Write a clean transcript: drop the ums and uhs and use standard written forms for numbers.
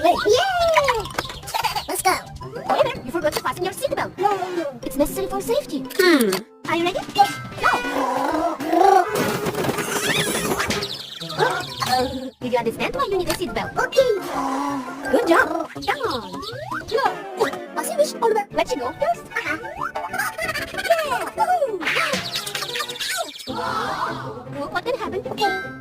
Yay! Let's go. Wait, you forgot to fasten your seatbelt. It's necessary for safety. Are you ready? Yes. Go. Did you understand why you need a seatbelt? Okay. Good job. Come on. As you wish, Oliver. Let you go first. Yeah. Look what can happen.